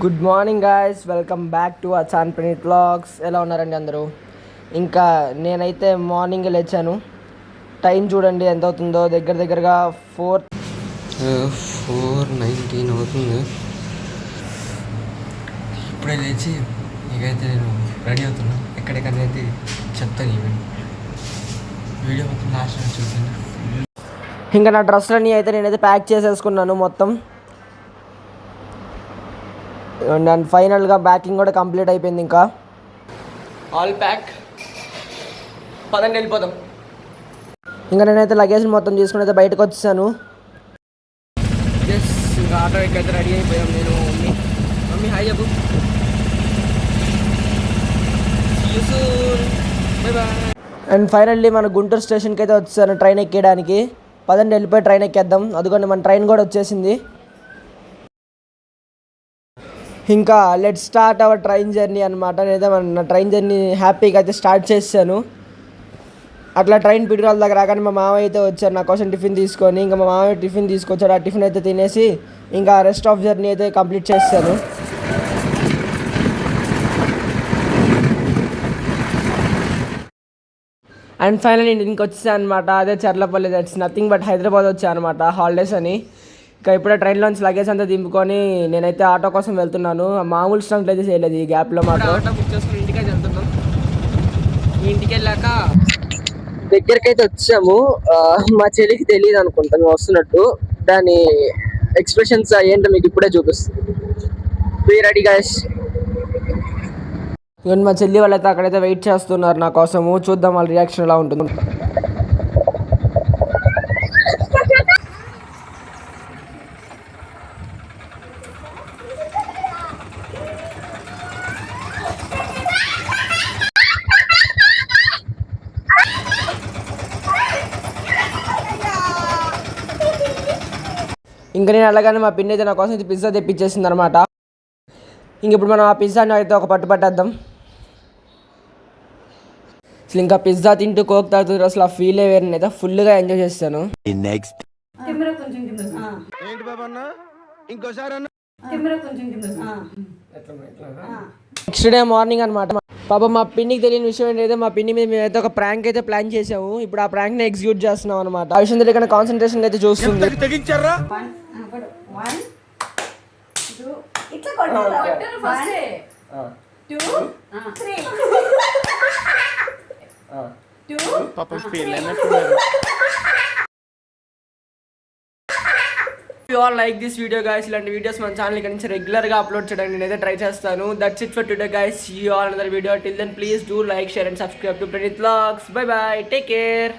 Good morning guys, welcome back to Achan Praneeth vlogs. ఎలా ఉన్నారండి అందరూ? ఇంకా నేనైతే మార్నింగ్ లేచాను. టైం చూడండి ఎంత అవుతుందో, దగ్గరగా 4:19 అవుతుంది. ఇప్పుడే లేచి ఇకైతే నేను రెడీ అవుతున్నా. ఎక్కడికనేది చెప్తాను. ఈవెంట్ వీడియో మొత్తం లాస్ట్ చూసాను. ఇంకా నా డ్రెస్లన్నీ అయితే నేనైతే ప్యాక్ చేసేసుకున్నాను మొత్తం. అండ్ ఫైనల్గా ప్యాకింగ్ కూడా కంప్లీట్ అయిపోయింది. ఇంకా ఆల్ ప్యాక్, పదండి వెళ్ళిపోదాం. ఇంకా నేనైతే లగేజ్ మొత్తం తీసుకుని అయితే బయటకు వచ్చేసాను. ఇంకా ఆటో ఎక్కైతే రెడీ అయిపోయాం. నేను మమ్మీ హాయ్ చెప్పు. అండ్ ఫైనల్లీ మన గుంటూరు స్టేషన్కి అయితే వచ్చేసాను ట్రైన్ ఎక్కేయడానికి. పదండి వెళ్ళిపోయి ట్రైన్ ఎక్కేద్దాం. అదిగోండి మన ట్రైన్ కూడా వచ్చేసింది. ఇంకా let start our train journey అనమాట. నేనైతే నా ట్రైన్ జర్నీ హ్యాపీగా అయితే స్టార్ట్ చేశాను. అట్లా ట్రైన్ పిడుగుల దగ్గర రాగానే మా మామయ్య అయితే వచ్చారు నా కోసం టిఫిన్ తీసుకొని. ఇంకా మా మామయ్య టిఫిన్ తీసుకొచ్చాడు. ఆ టిఫిన్ అయితే తినేసి ఇంకా రెస్ట్ ఆఫ్ జర్నీ అయితే కంప్లీట్ చేశాను. అండ్ ఫైనల్ ఇంటికి వచ్చేసాను అనమాట. అదే Charlapalli, that's nothing but Hyderabad వచ్చాను అనమాట హాలిడేస్ అని. ఇంకా ఇప్పుడే ట్రైన్లోంచి లగేజ్ అంతా దింపుకొని నేనైతే ఆటో కోసం వెళ్తున్నాను. మామూలు స్టంట్లు అయితే చేయలేదు ఈ గ్యాప్లో మాత్రం. ఆటో బుక్ చేసుకుని ఇంటికైతే వెళ్తున్నాం. ఇంటికి వెళ్ళాక దగ్గరికి అయితే వచ్చాము. మా చెల్లికి తెలియదు అనుకుంటా మేము వస్తున్నట్టు. దాని ఎక్స్ప్రెషన్స్ ఏంటో మీకు ఇప్పుడే చూపిస్తుంది. Be ready guys. ఇవన్నీ మా చెల్లి వాళ్ళైతే అక్కడైతే వెయిట్ చేస్తున్నారు నా కోసము. చూద్దాం వాళ్ళ రియాక్షన్ ఎలా ఉంటుంది. ఇంకా నేను అలాగనే మా పిన్ని అయితే నా కోసం అయితే పిజ్జా తెప్పించేసింది అనమాట. ఇంక ఇప్పుడు మనం ఆ పిజ్జాని అయితే ఒక పట్టేద్దాం. అసలు ఇంకా పిజ్జా తింటూ కోక్ తాగుతూ అసలు ఆ ఫీలే వేరే. అయితే ఫుల్గా ఎంజాయ్ చేస్తాను. నెక్స్ట్ డే మార్నింగ్ అనమాట. పాప మా పిన్నికి తెలియని విషయం ఏంటంటే మా పిన్ని మీద మేమైతే ఒక ప్రాంక్ అయితే ప్లాన్ చేసాము. ఇప్పుడు ఆ ప్రాంక్ ని ఎగ్జిక్యూట్ చేస్తున్నాం అనమాట. ఆ విషయం తెలియక కాన్సన్ట్రేషన్ అయితే చూస్తుంది. You all like this video guys. ఇలాంటి వీడియోస్ మన ఛానల్ ఇక్కడ నుంచి రెగ్యులర్గా అప్లోడ్ చేయడానికి నేనైతే ట్రై చేస్తాను. That's it for today guys. You all another video. Till then please do like, share and subscribe to Praneeth vlogs. Bye bye, take care.